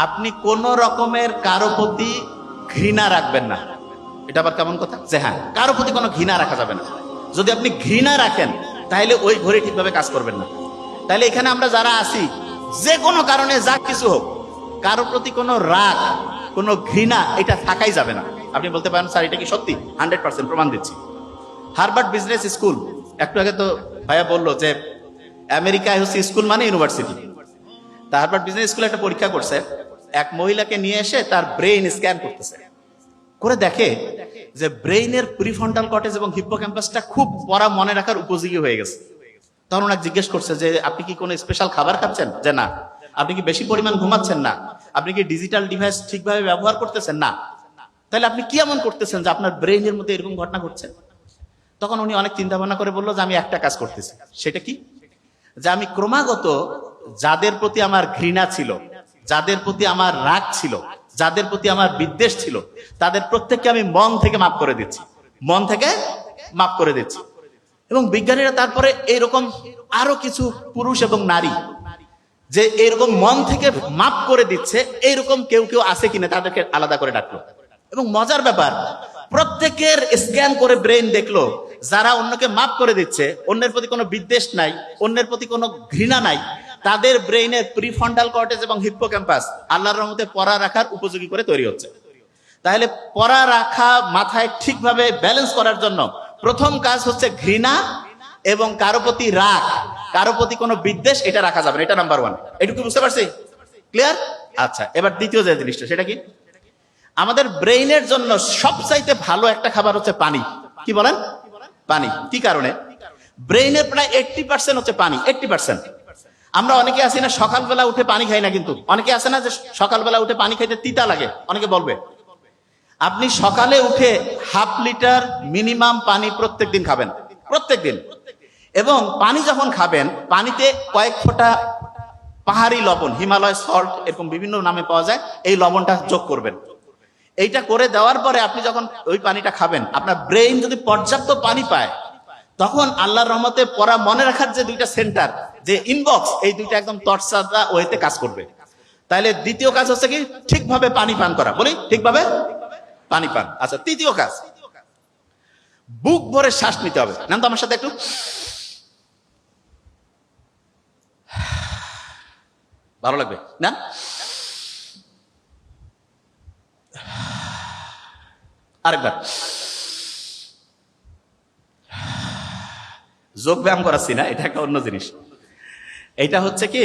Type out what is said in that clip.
আপনি কোন রকমের কারো প্রতি ঘৃণা রাখবেন না। এটা আবার কেমন কথা যে হ্যাঁ কারো প্রতি কোনো ঘৃণা রাখা যাবে না। যদি আপনি ঘৃণা রাখেন তাহলে ওই ঘরে ঠিকভাবে কাজ করবেন না। তাহলে এখানে আমরা যারা আছি যে কোনো কারণে যা কিছু হোক কারো প্রতি কোনো রাগ কোনো ঘৃণা এটা থাকাই যাবে না। আপনি বলতে পারেন স্যার এটা কি সত্যি? 100% প্রমাণ দিচ্ছি। হার্ভার্ড বিজনেস স্কুল, একটু আগে তো ভাইয়া বললো যে আমেরিকায় হচ্ছে স্কুল মানে ইউনিভার্সিটি। তা হার্ভার্ড বিজনেস স্কুলে একটা পরীক্ষা করছে, এক মহিলাকে নিয়ে এসে তার ব্রেইন স্ক্যান করতেছে, করে দেখে যে ব্রেইনের প্রিফ্রন্টাল কর্টেক্স এবং হিপ্পোক্যাম্পাসটা খুব পড়া মনে রাখার উপযোগী হয়ে গেছে। তখন ওনাকে জিজ্ঞেস করছে যে আপনি কি কোনো স্পেশাল খাবার খাচ্ছেন? যে না। আপনি কি বেশি পরিমাণ ঘুমাচ্ছেন? না। আপনি কি ডিজিটাল ডিভাইস ঠিকভাবে ব্যবহার করতেছেন? না। তাহলে আপনি কি এমন করতেছেন যে আপনার ব্রেইনের মধ্যে এরকম ঘটনা ঘটছে? তখন উনি অনেক চিন্তা ভাবনা করে বললো যে আমি একটা কাজ করতেছি। সেটা কি? যে আমি ক্রমাগত যাদের প্রতি আমার ঘৃণা ছিল, যাদের প্রতি আমার রাগ ছিল, যাদের প্রতি আমার বিদ্বেষ ছিল, তাদের প্রত্যেককে আমি মন থেকে মাফ করে দিচ্ছি, মন থেকে মাফ করে দিচ্ছি। এবং বিজ্ঞানীরা তারপরে এইরকম আরো কিছু পুরুষ এবং নারী যে এরকম মন থেকে মাফ করে দিচ্ছে, এইরকম কেউ কেউ আছে কিনা তাদেরকে আলাদা করে ডাকলো। এবং মজার ব্যাপার, প্রত্যেকের স্ক্যান করে ব্রেন দেখলো যারা অন্যকে মাফ করে দিচ্ছে, অন্যের প্রতি কোনো বিদ্বেষ নাই, অন্যের প্রতি কোনো ঘৃণা নাই, তাদের ব্রেইনের প্রিফ্রন্টাল কর্টেক্স এবং হিপ্পোক্যাম্পাস আল্লাহর রহমতে পড়া রাখার উপযোগী করে তৈরি হচ্ছে। তাহলে পড়া রাখা মাথায় ঠিকভাবে ব্যালেন্স করার জন্য প্রথম কাজ হচ্ছে ঘৃণা এবং কারো প্রতি রাগ, কারো প্রতি কোনো বিদ্বেষ এটা রাখা যাবে না। এটা নাম্বার 1। এটুকু বুঝতে পারছি? ক্লিয়ার? আচ্ছা, এবার দ্বিতীয় যে জিনিসটা সেটা কি? আমাদের ব্রেইনের জন্য সবচাইতে ভালো একটা খাবার হচ্ছে পানি। কি বলেন? পানি। কি কারণে? ব্রেইনের প্রায় 80% হচ্ছে পানি। 80%। আমরা অনেকে আছি না সকালবেলা উঠে পানি খাই না, কিন্তু অনেকে আছে না যে সকালবেলা উঠে পানি খাইতে তিতা লাগে। অনেকে বলবে আপনি সকালে উঠে হাফ লিটার মিনিমাম পানি প্রত্যেক দিন খাবেন, প্রত্যেক দিন। এবং পানি যখন খাবেন পানিতে কয়েক ফোঁটা পাহাড়ি লবণ, হিমালয় সল্ট এরকম বিভিন্ন নামে পাওয়া যায়, এই লবণটা যোগ করবেন। এইটা করে দেওয়ার পরে আপনি যখন ওই পানিটা খাবেন, আপনার ব্রেইন যদি পর্যাপ্ত পানি পায় তখন আল্লাহর রহমতে পড়া মনে রাখার যে দুইটা সেন্টার, যে ইনবক্স, এই দুইটা একদম তরসাদা ওয়েতে কাজ করবে। তাহলে দ্বিতীয় কাজ হচ্ছে কি? ঠিকভাবে পানি পান করা। বলি ঠিকভাবে পানি পান। আচ্ছা, তৃতীয় কাজ বুক ভরে শ্বাস নিতে হবে। নেন তো আমার সাথে একটু। ভালো লাগবে না? আরেকবার। যোগ ব্যায়াম করাচ্ছি না, এটা একটা অন্য জিনিস। এটা হচ্ছে কি